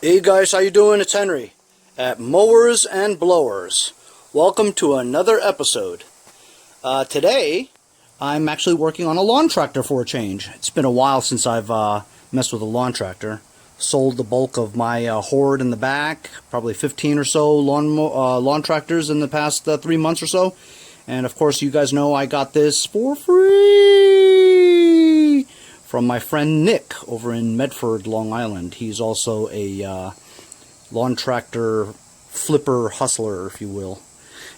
Hey guys, how you doing? It's Henry at Mowers and Blowers. Welcome to another episode. Today, I'm actually working on a lawn tractor for a change. It's been a while since I've messed with a lawn tractor. Sold the bulk of my hoard in the back, probably 15 or so lawn tractors in the past 3 months or so. And of course, you guys know I got this for free from my friend Nick over in Medford, Long Island. He's also a lawn tractor flipper hustler, if you will.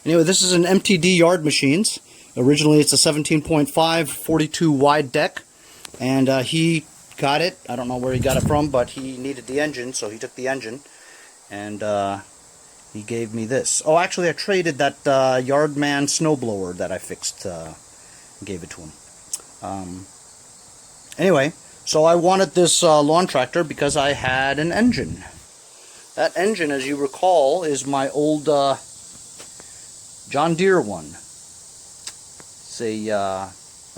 Anyway, this is an MTD Yardmachines. Originally, it's a 17.5 42 wide deck, and he got it. I don't know where he got it from, but he needed the engine, so he took the engine, and he gave me this. Oh, actually, I traded that Yardman snowblower that I fixed, gave it to him. Anyway, so I wanted this lawn tractor because I had an engine. That engine, as you recall, is my old John Deere one. It's a, I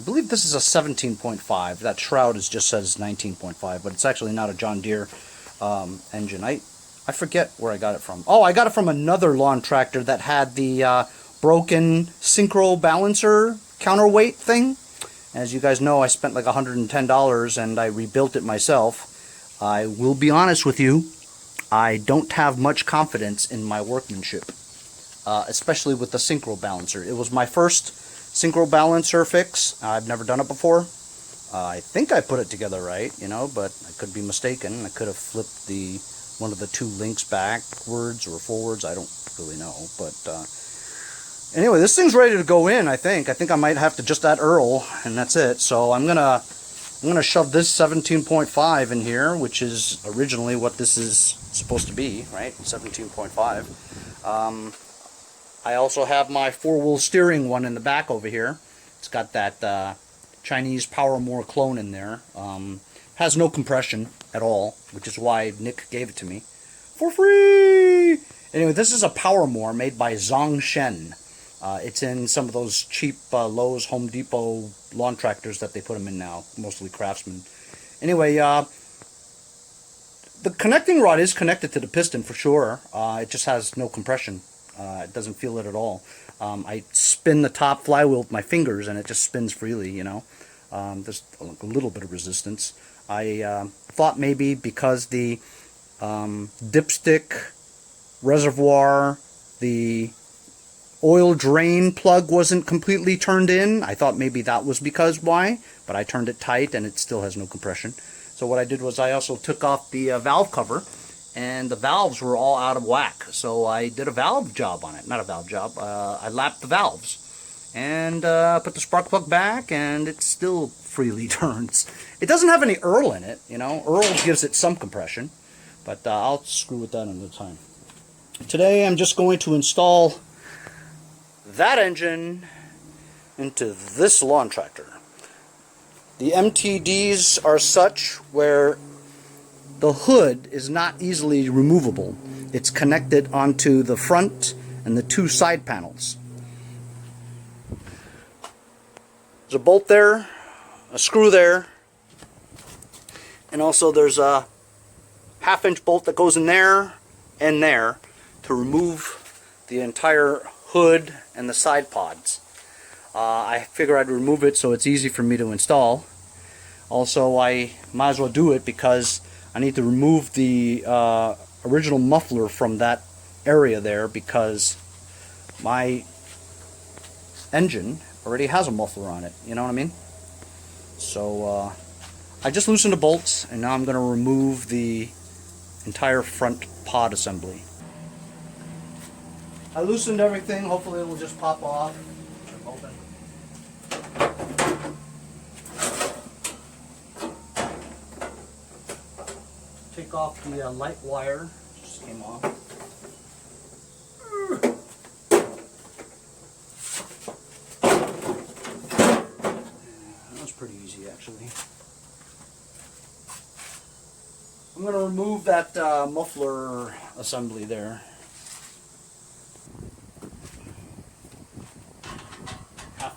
believe this is a 17.5. That shroud just says 19.5, but it's actually not a John Deere engine. I forget where I got it from. Oh, I got it from another lawn tractor that had the broken synchro balancer counterweight thing. As you guys know, I spent like $110 and I rebuilt it myself. I will be honest with you, I don't have much confidence in my workmanship, especially with the synchro balancer. It was my first synchro balancer fix. I've never done it before. I think I put it together right, you know, but I could be mistaken. I could have flipped one of the two links backwards or forwards. I don't really know, but anyway, this thing's ready to go in. I think I might have to just add Earl, and that's it. So I'm gonna shove this 17.5 in here, which is originally what this is supposed to be, right? 17.5. I also have my four-wheel steering one in the back over here. It's got that Chinese Power clone in there. Has no compression at all, which is why Nick gave it to me for free. Anyway, this is a Power made by Zongshen. It's in some of those cheap Lowe's, Home Depot lawn tractors that they put them in now, mostly Craftsman. Anyway, the connecting rod is connected to the piston for sure. It just has no compression. It doesn't feel it at all. I spin the top flywheel with my fingers and it just spins freely, you know. There's a little bit of resistance. I thought maybe because the dipstick reservoir, the oil drain plug wasn't completely turned in. I thought maybe that was because why, but I turned it tight and it still has no compression. So what I did was I also took off the valve cover, and the valves were all out of whack. So I did a valve job on it. Not a valve job. I lapped the valves and put the spark plug back, and it still freely turns. It doesn't have any Earl in it, you know. Earl gives it some compression, but I'll screw with that another time. Today I'm just going to install that engine into this lawn tractor. The MTDs are such where the hood is not easily removable. It's connected onto the front and the two side panels. There's a bolt there, a screw there, and also there's a 1/2-inch bolt that goes in there and there to remove the entire hood and the side pods. I figure I'd remove it so it's easy for me to install. Also, I might as well do it because I need to remove the original muffler from that area there, because my engine already has a muffler on it, you know what I mean? So I just loosened the bolts, and now I'm going to remove the entire front pod assembly. I loosened everything. Hopefully it will just pop off. Open. Take off the light wire. Just came off. That was pretty easy, actually. I'm going to remove that muffler assembly there.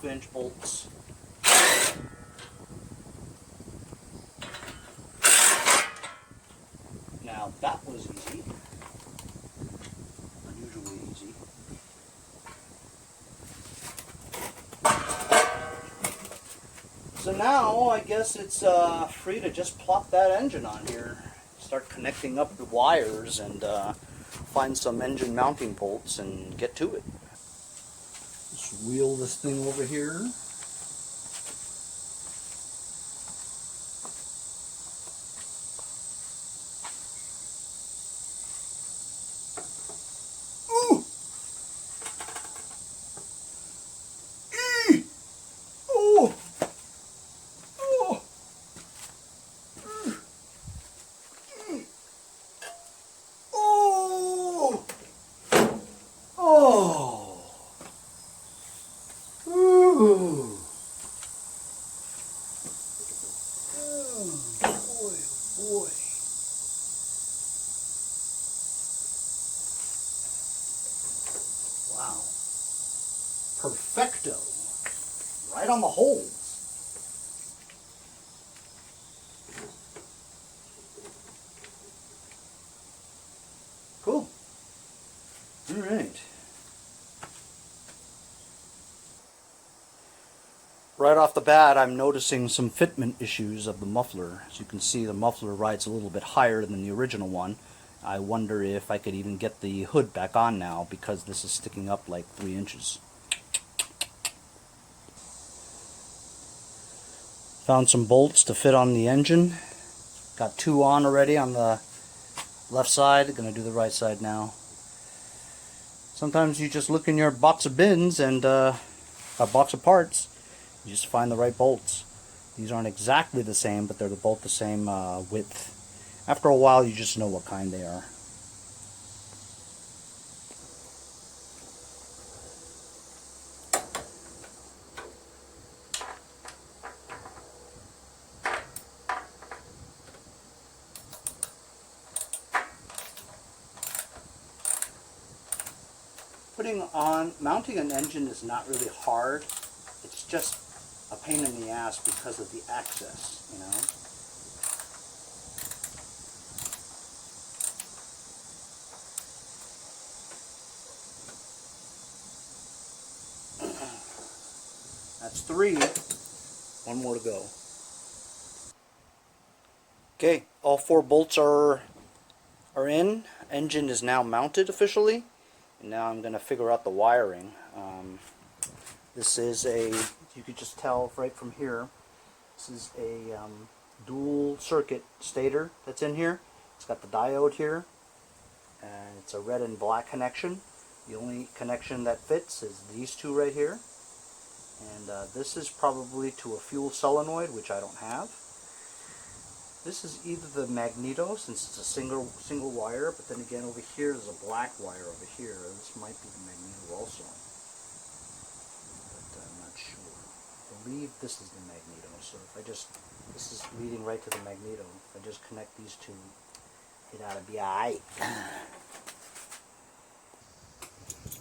1/2-inch bolts. Now that was easy. So now I guess it's free to just plop that engine on here. Start connecting up the wires and find some engine mounting bolts and get to it. Just wheel this thing over here. Boy. Wow. Perfecto. Right on the holes. Cool. All right. Right off the bat, I'm noticing some fitment issues of the muffler. As you can see, the muffler rides a little bit higher than the original one. I wonder if I could even get the hood back on now because this is sticking up like 3 inches. Found some bolts to fit on the engine. Got 2 on already on the left side. Gonna do the right side now. Sometimes you just look in your box of bins and a box of parts. You just find the right bolts. These aren't exactly the same, but they're both the same width. After a while, you just know what kind they are. Mounting an engine is not really hard. It's just a pain in the ass because of the access, you know. That's 3. 1 more to go. Okay, all 4 bolts are in. Engine is now mounted officially. And now I'm going to figure out the wiring. This is you could just tell right from here, this is a dual circuit stator that's in here. It's got the diode here, and it's a red and black connection. The only connection that fits is these 2 right here. And this is probably to a fuel solenoid, which I don't have. This is either the magneto, since it's a single wire, but then again over here there's a black wire over here. This might be the magneto also, but I'm not sure. I believe this is the magneto, so if I just, this is leading right to the magneto. If I just connect these 2, it ought to be alright.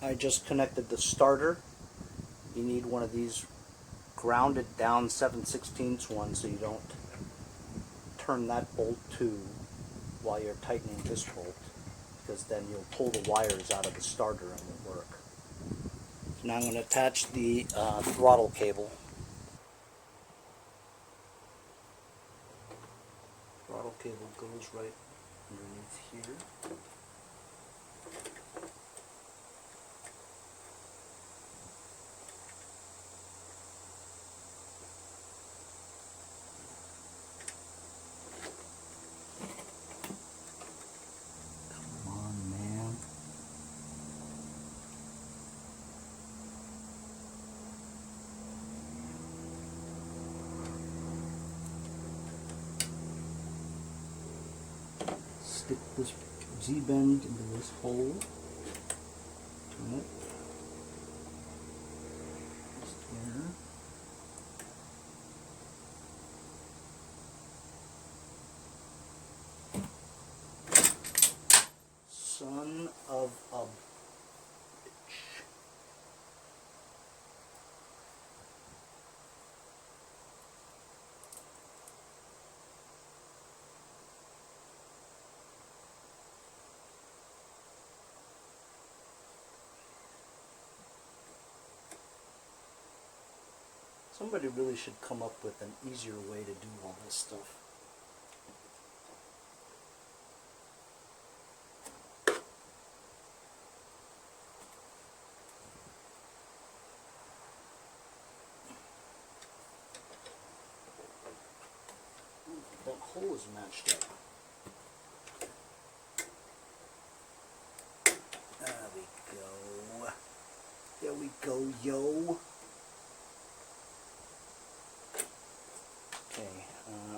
I just connected the starter. You need one of these grounded down 7/16 ones so you don't turn that bolt to while you're tightening this bolt, because then you'll pull the wires out of the starter and it won't work. So now I'm going to attach the throttle cable. Throttle cable goes right underneath here. Stick this Z-bend into this hole. Turn it. Just there. Son of a bitch. Somebody really should come up with an easier way to do all this stuff. That hole is matched up. There we go. There we go, yo. Okay,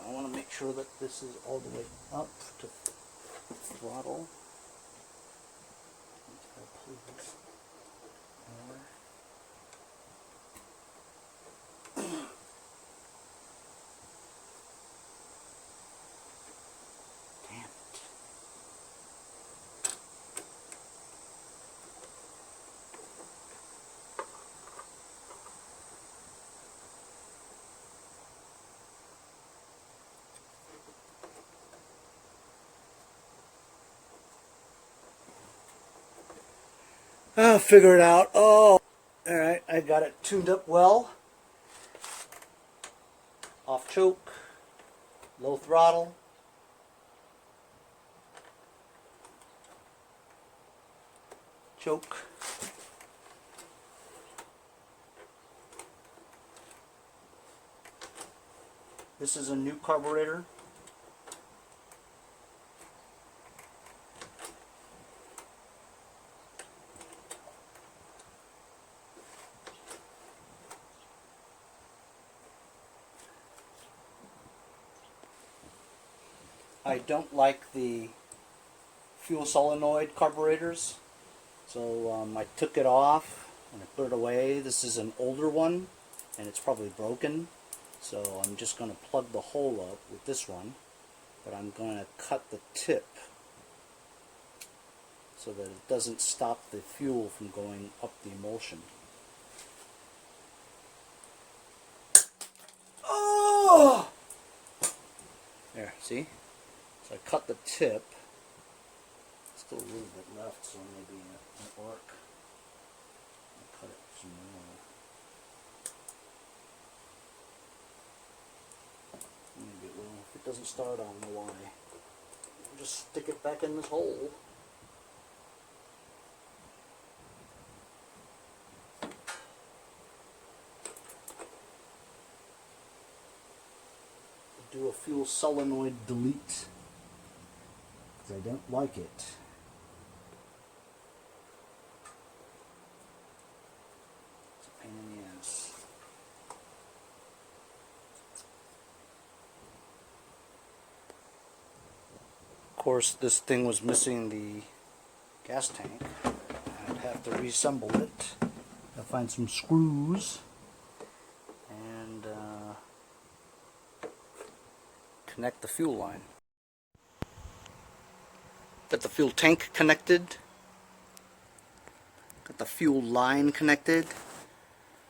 I want to make sure that this is all the way up to throttle. Pull this more. Damn it. I'll figure it out. Oh, alright, I got it tuned up well. Off choke, low throttle. Choke. This is a new carburetor. I don't like the fuel solenoid carburetors, so I took it off and I put it away. This is an older one and it's probably broken, so I'm just going to plug the hole up with this one, but I'm going to cut the tip so that it doesn't stop the fuel from going up the emulsion. Oh! There, see? So I cut the tip. Still a little bit left, so maybe it won't work. I'll cut it some more. Maybe it will. If it doesn't start, I don't know why. I'll just stick it back in this hole. Do a fuel solenoid delete, because I don't like it. It's a pain in the ass. Of course, this thing was missing the gas tank. I'd have to reassemble it. I'll find some screws and connect the fuel line. Got the fuel tank connected. Got the fuel line connected.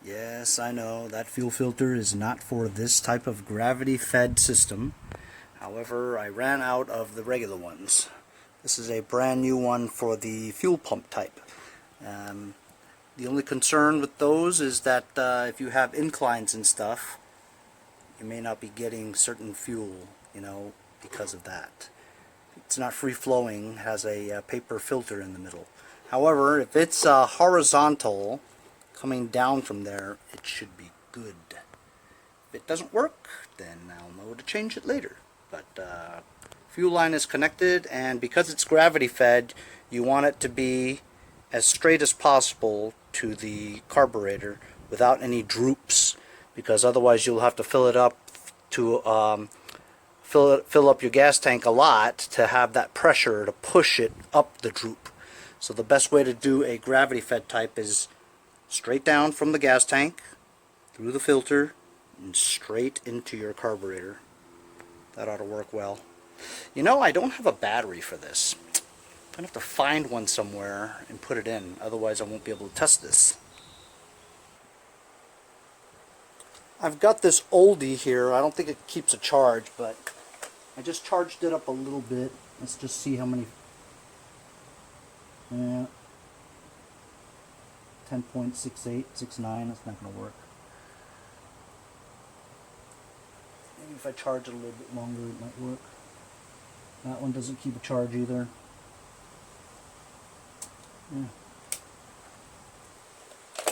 Yes, I know that fuel filter is not for this type of gravity-fed system. However, I ran out of the regular ones. This is a brand new one for the fuel pump type. The only concern with those is that if you have inclines and stuff, you may not be getting certain fuel, you know, because of that. It's not free-flowing, has a paper filter in the middle. However, if it's horizontal, coming down from there, it should be good. If it doesn't work, then I'll know to change it later. But fuel line is connected, and because it's gravity-fed, you want it to be as straight as possible to the carburetor without any droops, because otherwise you'll have to fill it up to fill up your gas tank a lot to have that pressure to push it up the droop. So the best way to do a gravity fed type is straight down from the gas tank through the filter and straight into your carburetor. That ought to work well. You know, I don't have a battery for this. I'm gonna have to find one somewhere and put it in, otherwise I won't be able to test this. I've got this oldie here. I don't think it keeps a charge, but I just charged it up a little bit. Let's just see how many. 10.68, 69. That's not going to work. Maybe if I charge it a little bit longer, it might work. That one doesn't keep a charge either. Yeah.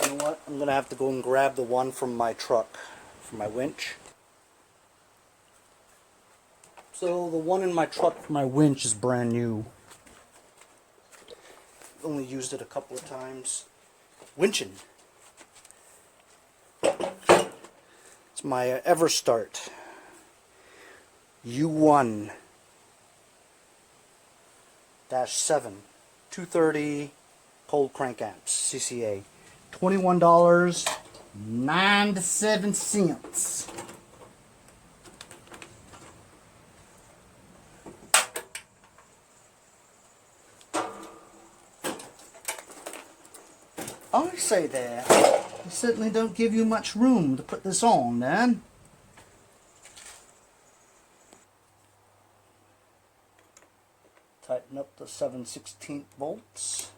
You know what? I'm going to have to go and grab the one from my truck, from my winch. So the one in my truck for my winch is brand new. Only used it a couple of times. Winching. It's my Everstart U1-7 230 cold crank amps CCA. $21.97. I say there, you certainly don't give you much room to put this on, Dan. Tighten up the 7/16 bolts.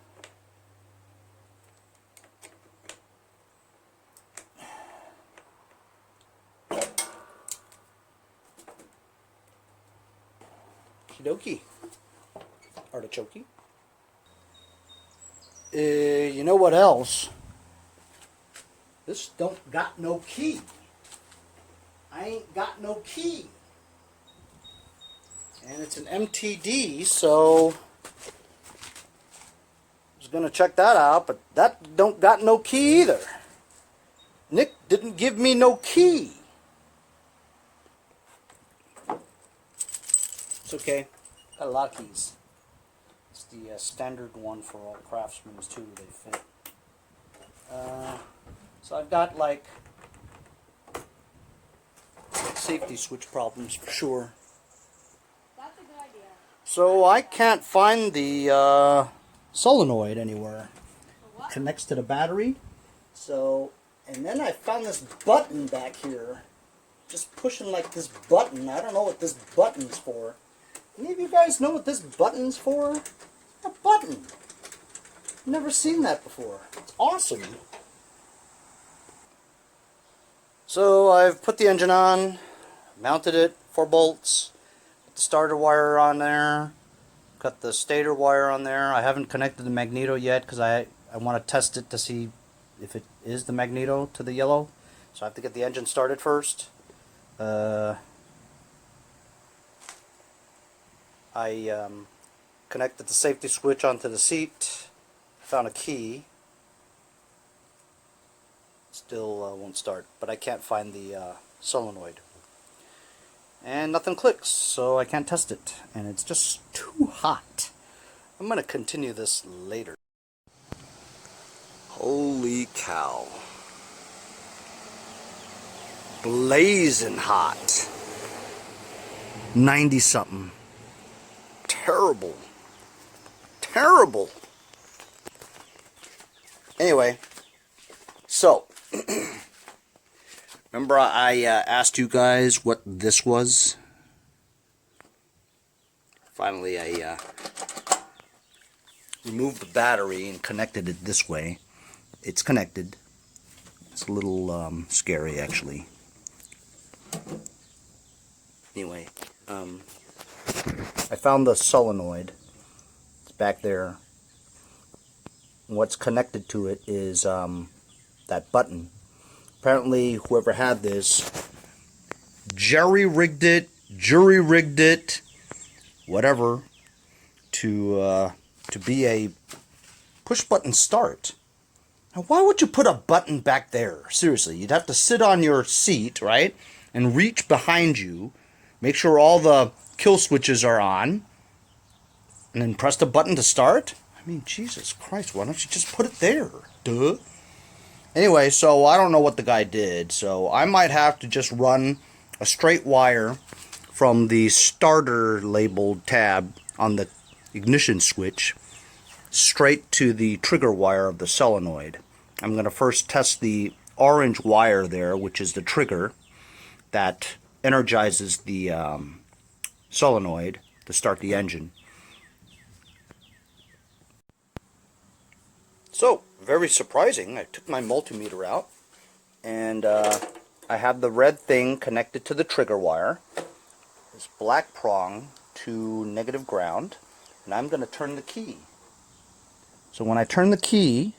Okie dokie. Artichoke. You know what else? This don't got no key. I ain't got no key. And it's an MTD, so I was gonna check that out, but that don't got no key either. Nick didn't give me no key. It's okay. Got a lot of keys. It's the standard one for all Craftsmen too. They fit. So I've got like safety switch problems for sure. That's a good idea. So I can't find the solenoid anywhere. What? Connects to the battery. So, and then I found this button back here. Just pushing like this button. I don't know what this button's for. Any of you guys know what this button's for? A button. Never seen that before. It's awesome. So I've put the engine on, mounted it, 4 bolts, put the starter wire on there, got the stator wire on there. I haven't connected the magneto yet because I want to test it to see if it is the magneto to the yellow. So I have to get the engine started first. I connected the safety switch onto the seat, found a key. Still won't start, but I can't find the solenoid. And nothing clicks, so I can't test it. And it's just too hot. I'm going to continue this later. Holy cow. Blazing hot. 90 something. Terrible. Terrible. Anyway, so remember I asked you guys what this was? Finally I removed the battery and connected it this way. It's connected. It's a little scary actually. Anyway, I found the solenoid. It's back there. What's connected to it is that button. Apparently whoever had this jury-rigged it, whatever, to be a push-button start. Now why would you put a button back there? Seriously, you'd have to sit on your seat, right, and reach behind you, make sure all the kill switches are on, and then press the button to start? I mean, Jesus Christ, why don't you just put it there? Duh. Anyway, so I don't know what the guy did, so I might have to just run a straight wire from the starter labeled tab on the ignition switch straight to the trigger wire of the solenoid. I'm going to first test the orange wire there, which is the trigger that energizes the solenoid to start the engine. So, very surprising, I took my multimeter out and I have the red thing connected to the trigger wire, this black prong to negative ground, and I'm going to turn the key. So when I turn the key,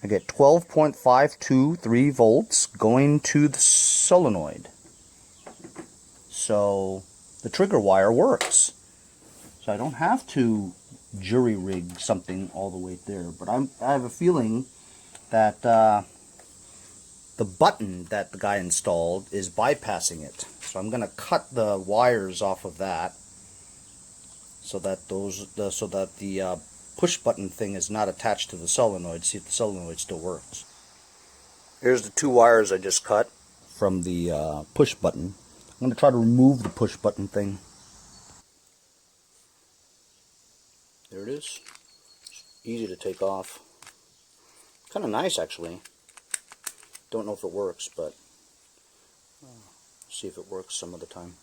I get 12.523 volts going to the solenoid. So the trigger wire works. So I don't have to jury rig something all the way there. But I have a feeling that the button that the guy installed is bypassing it. So I'm going to cut the wires off of that so that the push button thing is not attached to the solenoid. See if the solenoid still works. Here's the two wires I just cut from the push button. I'm going to try to remove the push button thing. There it is. It's easy to take off. Kind of nice, actually. Don't know if it works, but see if it works some other time.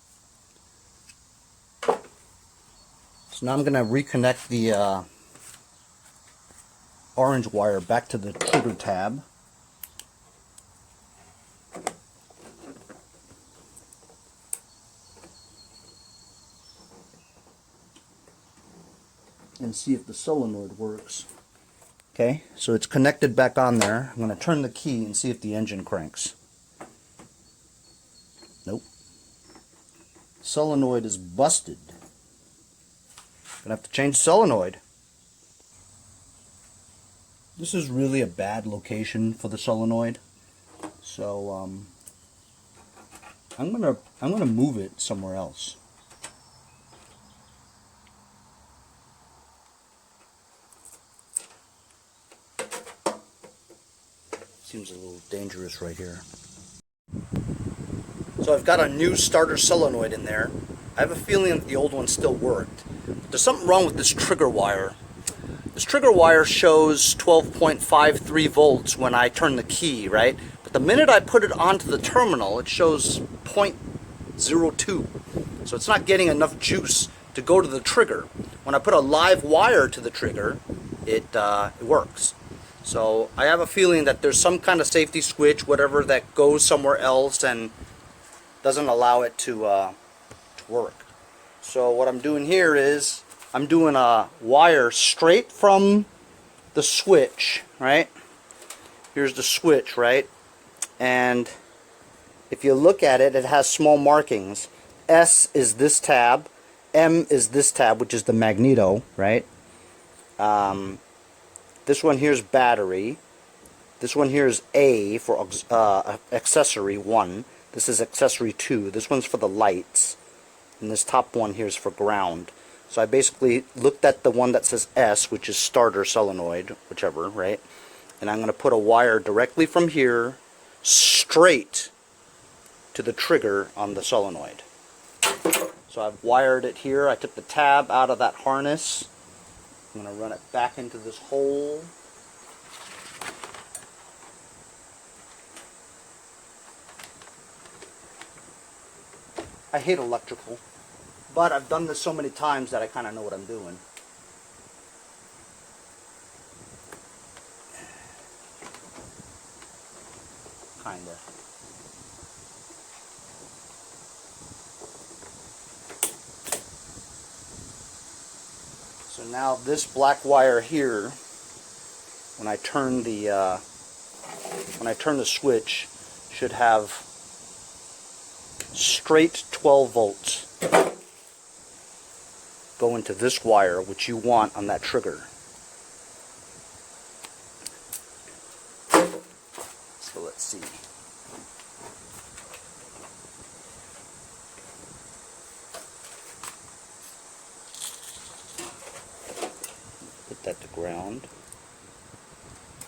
So now I'm going to reconnect the orange wire back to the trigger tab. And see if the solenoid works. Okay, so it's connected back on there. I'm going to turn the key and see if the engine cranks. Nope. Solenoid is busted. Gonna have to change the solenoid. This is really a bad location for the solenoid, so I'm gonna move it somewhere else. Seems a little dangerous right here. So I've got a new starter solenoid in there. I have a feeling that the old one still worked. But there's something wrong with this trigger wire. This trigger wire shows 12.53 volts when I turn the key, right? But the minute I put it onto the terminal, it shows 0.02. So it's not getting enough juice to go to the trigger. When I put a live wire to the trigger, it works. So I have a feeling that there's some kind of safety switch, whatever, that goes somewhere else and doesn't allow it to work. So what I'm doing here is I'm doing a wire straight from the switch, right? Here's the switch, right? And if you look at it, it has small markings. S is this tab, M is this tab, which is the magneto, right? This one here is battery. This one here is A for accessory 1. This is accessory 2. This one's for the lights. And this top one here is for ground. So I basically looked at the one that says S, which is starter solenoid, whichever, right? And I'm going to put a wire directly from here straight to the trigger on the solenoid. So I've wired it here. I took the tab out of that harness. I'm going to run it back into this hole. I hate electrical, but I've done this so many times that I kind of know what I'm doing. Kinda. So now this black wire here, when I turn the switch, should have straight 12 volts go into this wire, which you want on that trigger. So let's see. Put that to ground.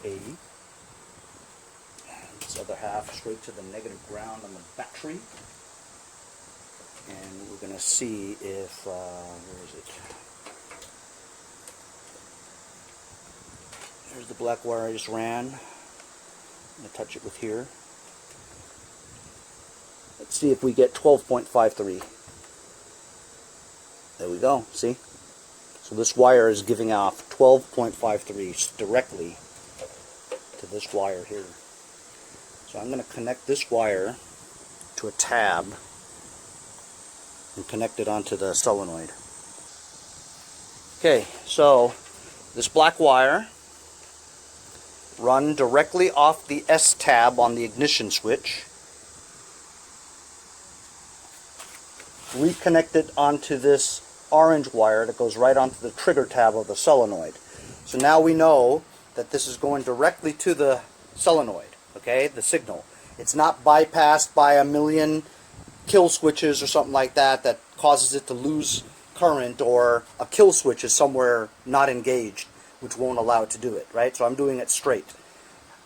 A. This other half straight to the negative ground on the battery. And we're going to see if, where is it? There's the black wire I just ran. I'm going to touch it with here. Let's see if we get 12.53. There we go, see? So this wire is giving off 12.53 directly to this wire here. So I'm going to connect this wire to a tab and connect it onto the solenoid. Okay, so this black wire run directly off the S tab on the ignition switch, reconnect it onto this orange wire that goes right onto the trigger tab of the solenoid. So now we know that this is going directly to the solenoid, okay, the signal. It's not bypassed by a million kill switches or something like that that causes it to lose current, or a kill switch is somewhere not engaged which won't allow it to do it, right? So I'm doing it straight.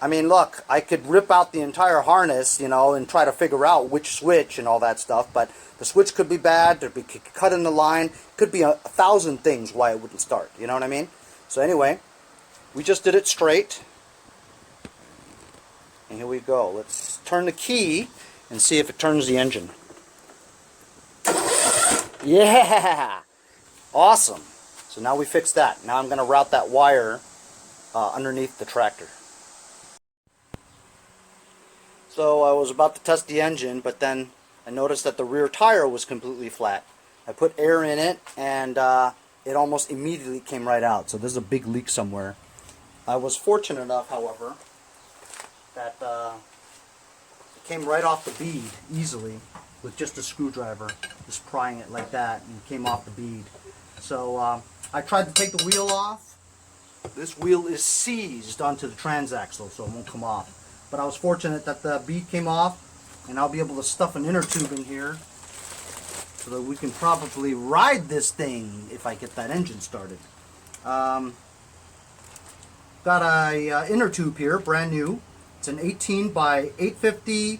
I mean, look, I could rip out the entire harness, you know, and try to figure out which switch and all that stuff, but the switch could be bad, there'd be cut in the line, could be a thousand things why it wouldn't start, you know what I mean? So anyway, we just did it straight. And here we go. Let's turn the key and see if it turns the engine. Yeah! Awesome. So now we fixed that. Now I'm going to route that wire underneath the tractor. So I was about to test the engine, but then I noticed that the rear tire was completely flat. I put air in it, and it almost immediately came right out. So there's a big leak somewhere. I was fortunate enough, however, that it came right off the bead easily with just a screwdriver, just prying it like that, and it came off the bead. So I tried to take the wheel off. This wheel is seized onto the transaxle, so it won't come off. But I was fortunate that the bead came off, and I'll be able to stuff an inner tube in here so that we can probably ride this thing if I get that engine started. Got a inner tube here, brand new. It's an 18 by 850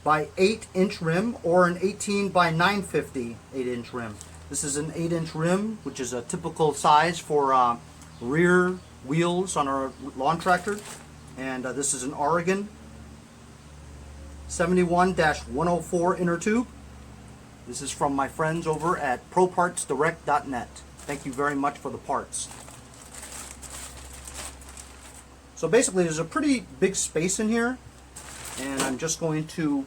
by 8-inch rim, or an 18 by 950 8-inch rim. This is an 8-inch rim, which is a typical size for rear wheels on our lawn tractor. And this is an Oregon 71-104 inner tube. This is from my friends over at ProPartsDirect.net. Thank you very much for the parts. So basically there's a pretty big space in here, and I'm just going to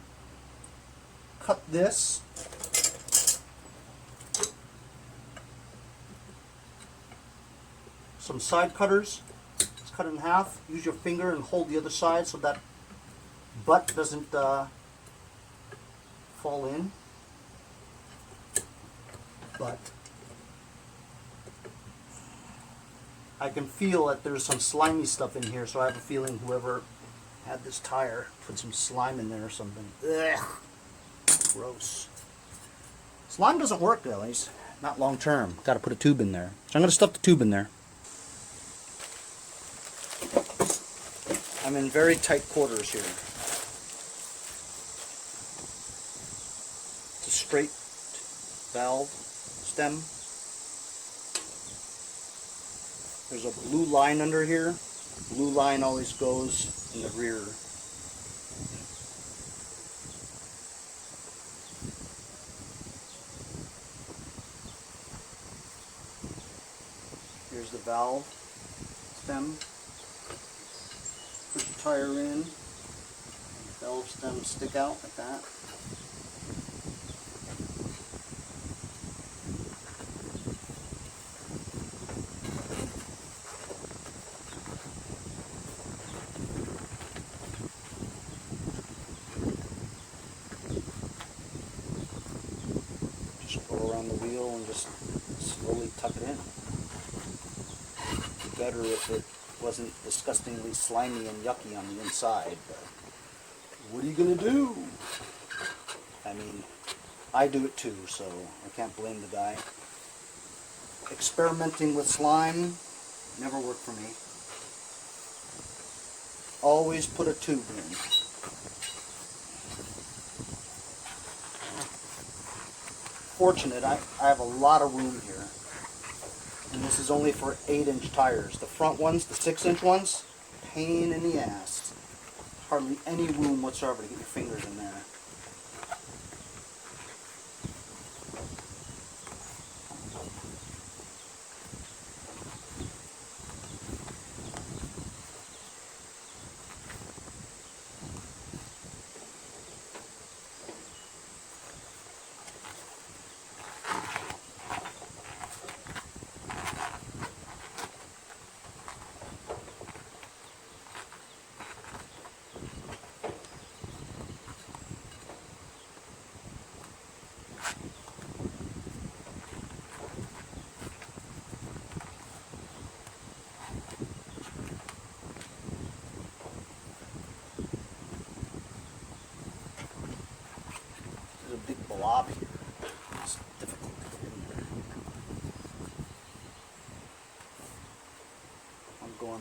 cut this some side cutters. Let's cut it in half. Use your finger and hold the other side so that butt doesn't fall in. But I can feel that there's some slimy stuff in here, so I have a feeling whoever had this tire put some slime in there or something. Ugh. Gross. Slime doesn't work, guys. Not long term. Got to put a tube in there. So I'm going to stuff the tube in there. I'm in very tight quarters here. It's a straight valve stem. There's a blue line under here. Blue line always goes in the rear. Here's the valve stem. Push the tire in. Valve stem stick out like that. Go around the wheel and just slowly tuck it in. It'd be better if it wasn't disgustingly slimy and yucky on the inside, but what are you gonna do? I mean, I do it too, so I can't blame the guy. Experimenting with slime never worked for me. Always put a tube in. Fortunate, I have a lot of room here, and this is only for 8-inch tires. The front ones, the 6-inch ones, pain in the ass. Hardly any room whatsoever to get your fingers in there.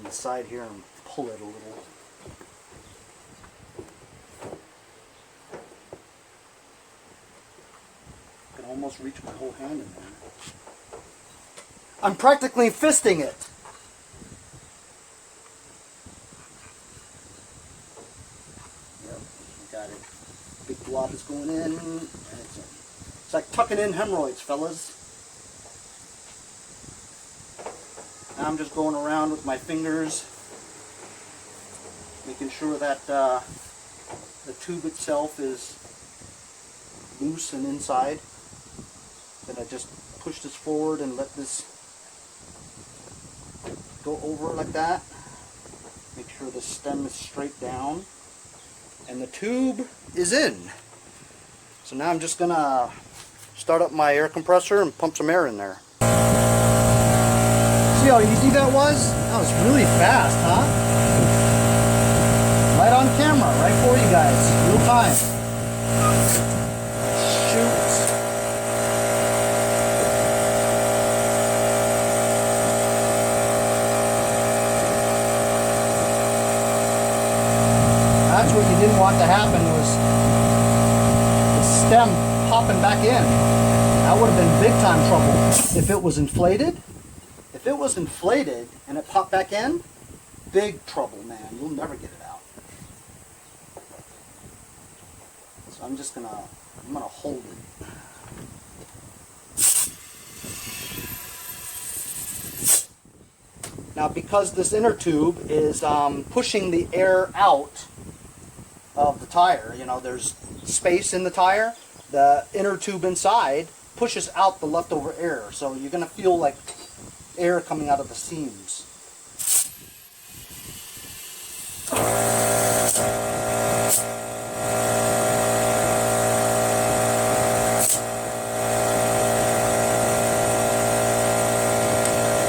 the side here and pull it a little. I can almost reach my whole hand in there. I'm practically fisting it. Yep, got it. Big blob is going in, and it's like tucking in hemorrhoids, fellas. Now I'm just going around with my fingers, making sure that the tube itself is loose and inside. Then I just push this forward and let this go over like that. Make sure the stem is straight down. And the tube is in. So now I'm just gonna start up my air compressor and pump some air in there. See how easy that was? That was really fast, huh? Right on camera, right for you guys, real time. Shoot. That's what you didn't want to happen, was the stem popping back in. That would have been big time trouble if it was inflated. If it was inflated and it popped back in, big trouble, man. You'll never get it out. So I'm just gonna hold it. Now, because this inner tube is pushing the air out of the tire, you know, there's space in the tire, the inner tube inside pushes out the leftover air. So you're gonna feel like air coming out of the seams. I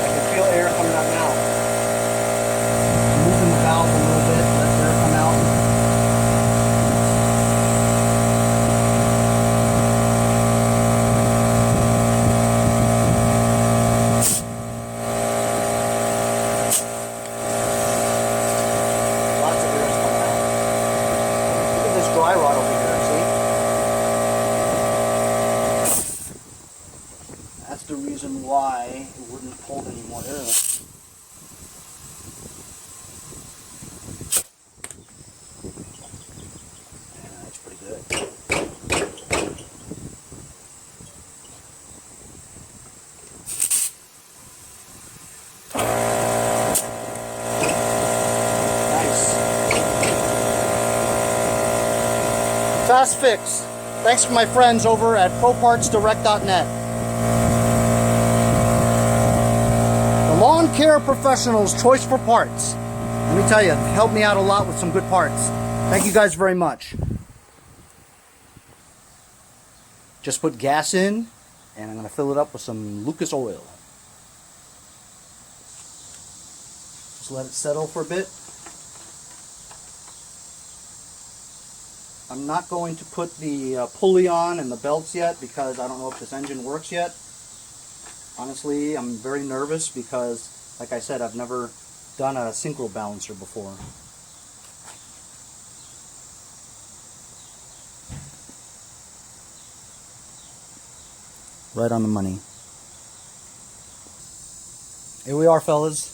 can feel air coming out now. Moving the valve a little bit, let air come out. Why it wouldn't hold any more air. Yeah, that's pretty good. Nice. Fast fix. Thanks to my friends over at ProPartsDirect.net. Lawn care professionals' choice for parts. Let me tell you, it helped me out a lot with some good parts. Thank you guys very much. Just put gas in, and I'm going to fill it up with some Lucas oil. Just let it settle for a bit. I'm not going to put the pulley on and the belts yet because I don't know if this engine works yet. Honestly, I'm very nervous because, like I said, I've never done a synchro balancer before. Right on the money. Here we are, fellas.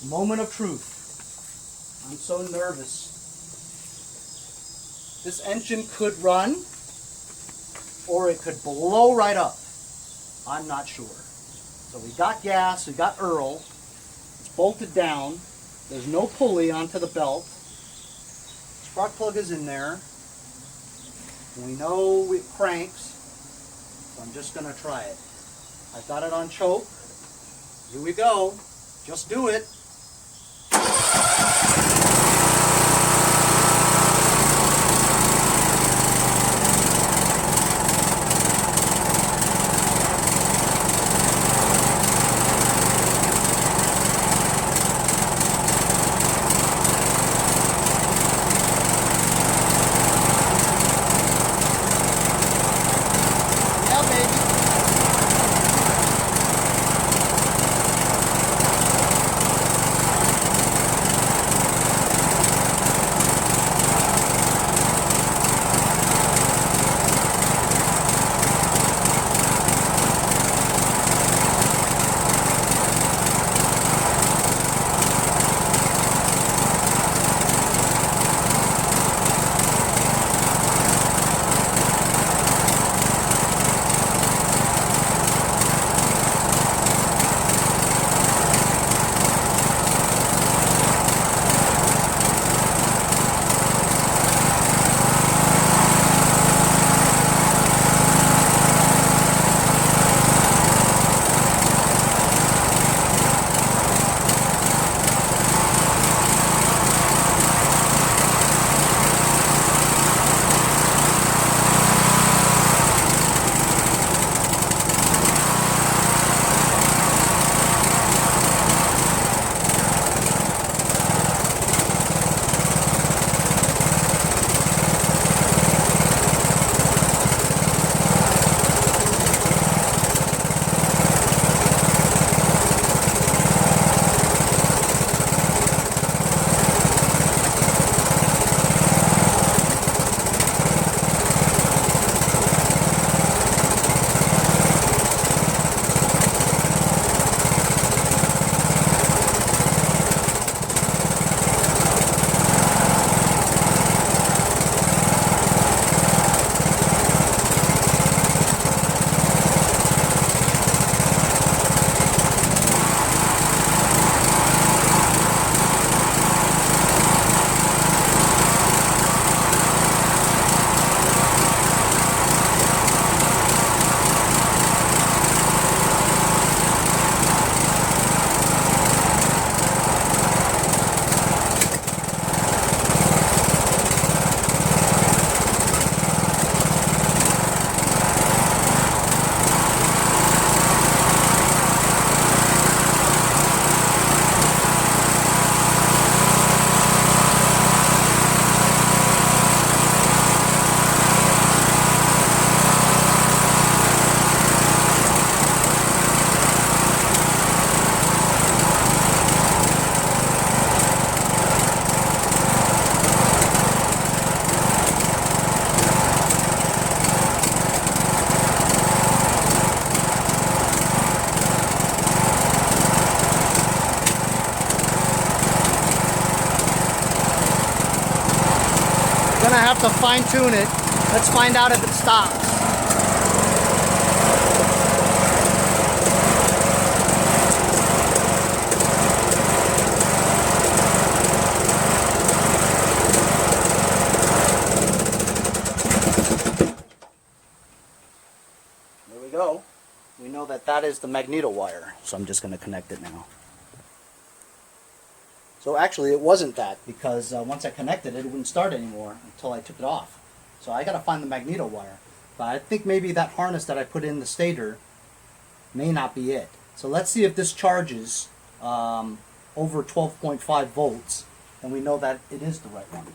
Moment of truth. I'm so nervous. This engine could run, or it could blow right up. I'm not sure. So we got gas, we got Earl, it's bolted down, there's no pulley onto the belt, spark plug is in there, and we know it cranks, so I'm just going to try it. I've got it on choke, here we go, just do it. have to fine tune it. Let's find out if it stops. There we go. We know that that is the magneto wire, so I'm just going to connect it now. So actually it wasn't that, because once I connected it, it wouldn't start anymore until I took it off. So I got to find the magneto wire. But I think maybe that harness that I put in the stator may not be it. So let's see if this charges over 12.5 volts, and we know that it is the right one.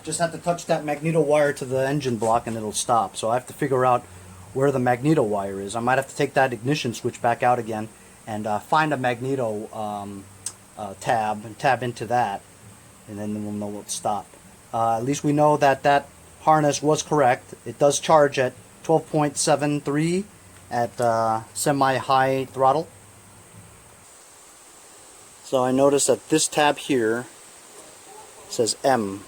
Just have to touch that magneto wire to the engine block and it'll stop. So I have to figure out where the magneto wire is. I might have to take that ignition switch back out again and find a magneto tab and tab into that, and then we'll know it's stopped. At least we know that that harness was correct. It does charge at 12.73 at semi-high throttle. So I noticed that this tab here says M.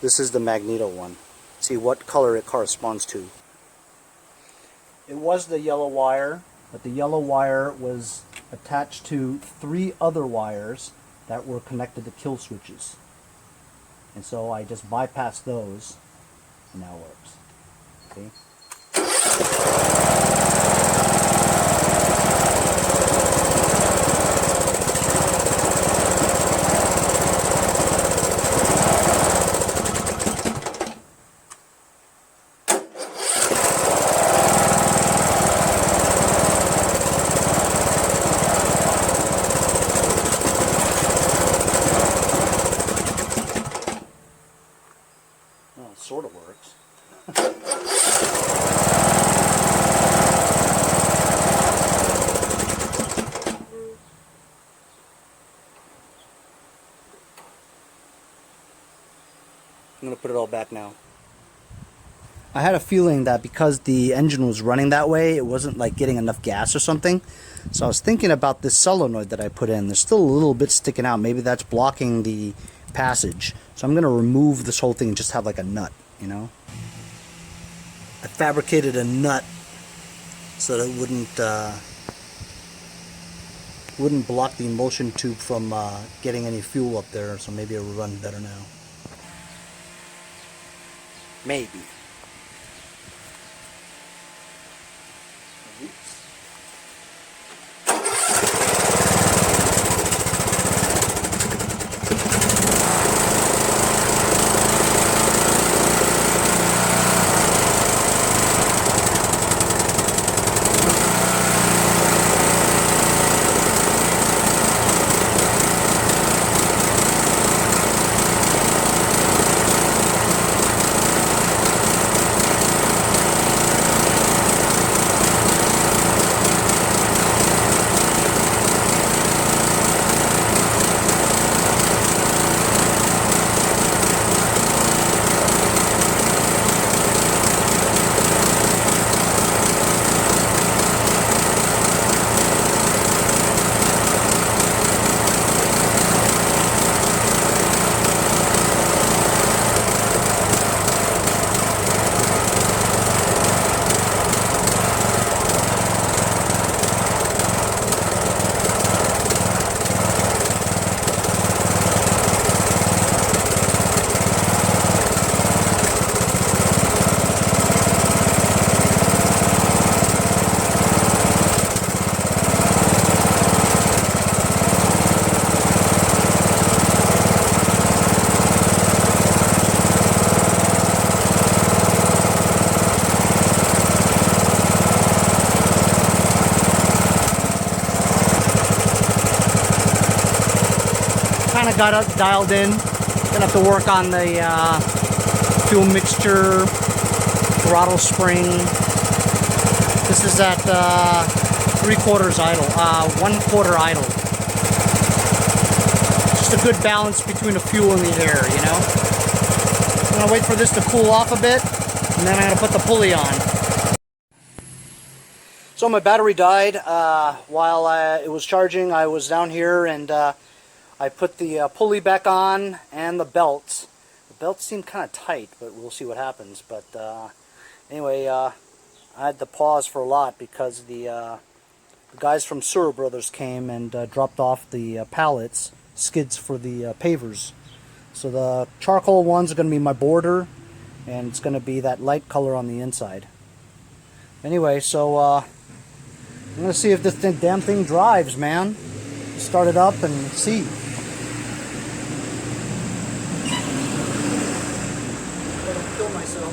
This is the magneto one. See what color it corresponds to. It was the yellow wire, but the yellow wire was attached to 3 other wires that were connected to kill switches. And so I just bypassed those, and now it works. Okay. Sort of works. I'm going to put it all back now. I had a feeling that because the engine was running that way, it wasn't like getting enough gas or something. So I was thinking about this solenoid that I put in. There's still a little bit sticking out. Maybe that's blocking the passage. So I'm going to remove this whole thing and just have like a nut, you know. I fabricated a nut so that it wouldn't block the emulsion tube from getting any fuel up there. So maybe it will run better now. Maybe. of got it dialed in. Gonna have to work on the fuel mixture, throttle spring. This is at 3/4 idle, 1/4 idle. Just a good balance between the fuel and the air, you know. I'm gonna wait for this to cool off a bit, and then I'm gonna put the pulley on. So my battery died while it was charging. I was down here and I put the pulley back on and the belts. The belts seem kind of tight, but we'll see what happens. But anyway, I had to pause for a lot because the guys from Sewer Brothers came and dropped off the pallets, skids for the pavers. So the charcoal ones are going to be my border, and it's going to be that light color on the inside. Anyway, so I'm going to see if this damn thing drives, man. Start it up and see. I don't kill myself.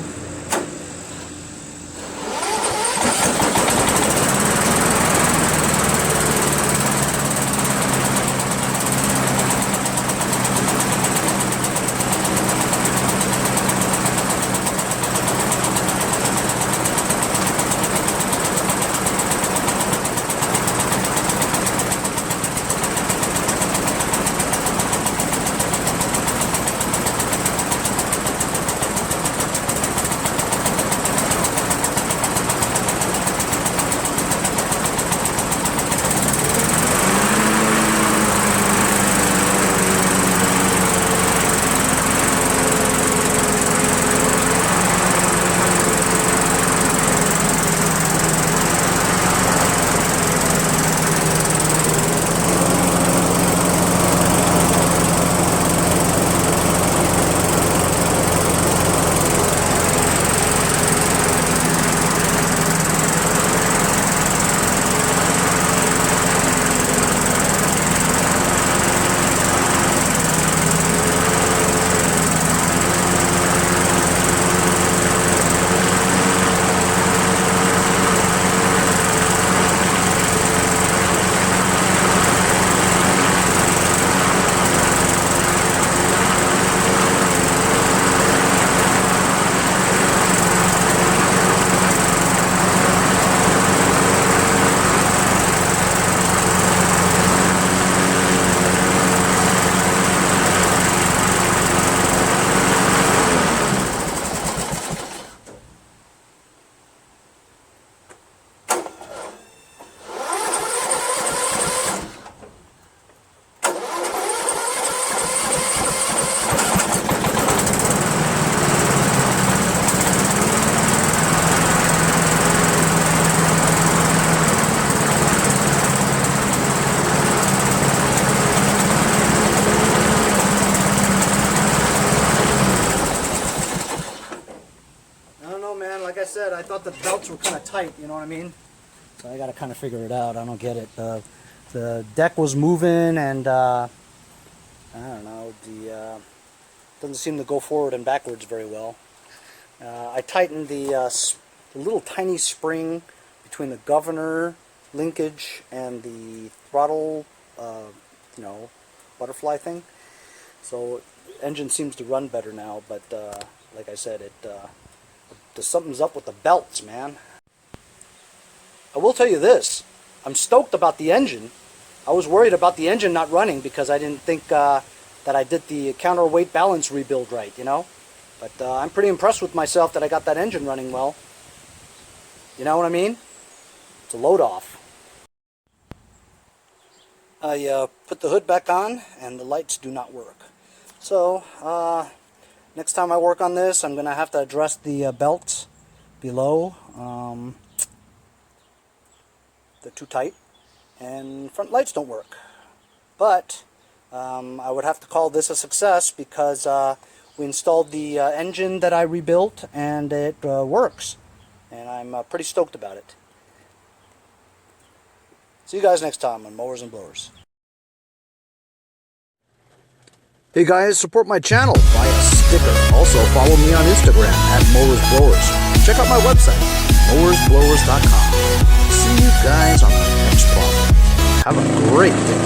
Like I said, I thought the belts were kind of tight, you know what I mean? So I got to kind of figure it out. I don't get it. The deck was moving, and I don't know, doesn't seem to go forward and backwards very well. I tightened the little tiny spring between the governor linkage and the throttle, you know, butterfly thing. So the engine seems to run better now, but like I said, something's up with the belts, man. I will tell you this, I'm stoked about the engine. I was worried about the engine not running because I didn't think that I did the counterweight balance rebuild right, you know? But I'm pretty impressed with myself that I got that engine running well. You know what I mean? It's a load off. I put the hood back on and the lights do not work. So, next time I work on this, I'm going to have to address the belts below. They're too tight, and front lights don't work. But I would have to call this a success because we installed the engine that I rebuilt, and it works. And I'm pretty stoked about it. See you guys next time on Mowers and Blowers. Hey guys, support my channel, buy a sticker. Also follow me on Instagram @MowersBlowers. Check out my website, mowersblowers.com. See you guys on the next vlog. Have a great day.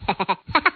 Ha ha ha.